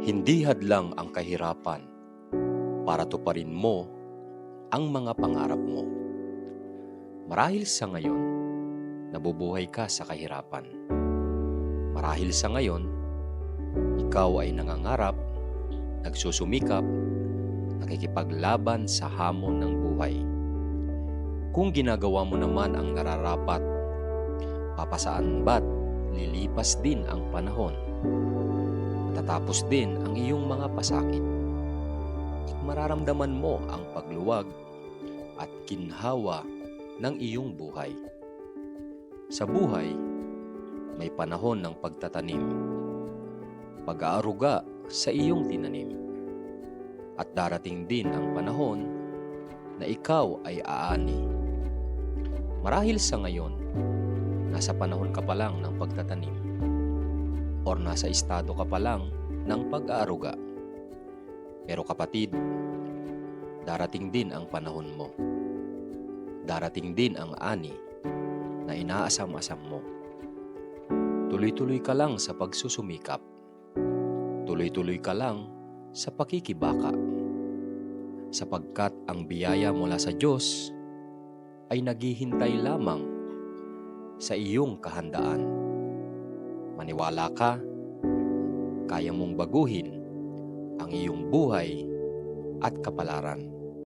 Hindi hadlang ang kahirapan para tuparin mo ang mga pangarap mo. Marahil sa ngayon, nabubuhay ka sa kahirapan. Marahil sa ngayon, ikaw ay nangangarap, nagsusumikap, nakikipaglaban sa hamon ng buhay. Kung ginagawa mo naman ang nararapat, papasaan ba't lilipas din ang panahon? Matatapos din ang iyong mga pasakit. At mararamdaman mo ang pagluwag at ginhawa ng iyong buhay. Sa buhay, may panahon ng pagtatanim, pag-aaruga sa iyong tinanim. At darating din ang panahon na ikaw ay aani. Marahil sa ngayon, nasa panahon ka pa lang ng pagtatanim or nasa estado ka pa lang ng pag-aaruga. Pero kapatid, darating din ang panahon mo. Darating din ang ani na inaasam-asam mo. Tuloy-tuloy ka lang sa pagsusumikap. Tuloy-tuloy ka lang sa pakikibaka. Sapagkat ang biyaya mula sa Diyos ay naghihintay lamang sa iyong kahandaan. Maniwala ka, kaya mong baguhin ang iyong buhay at kapalaran.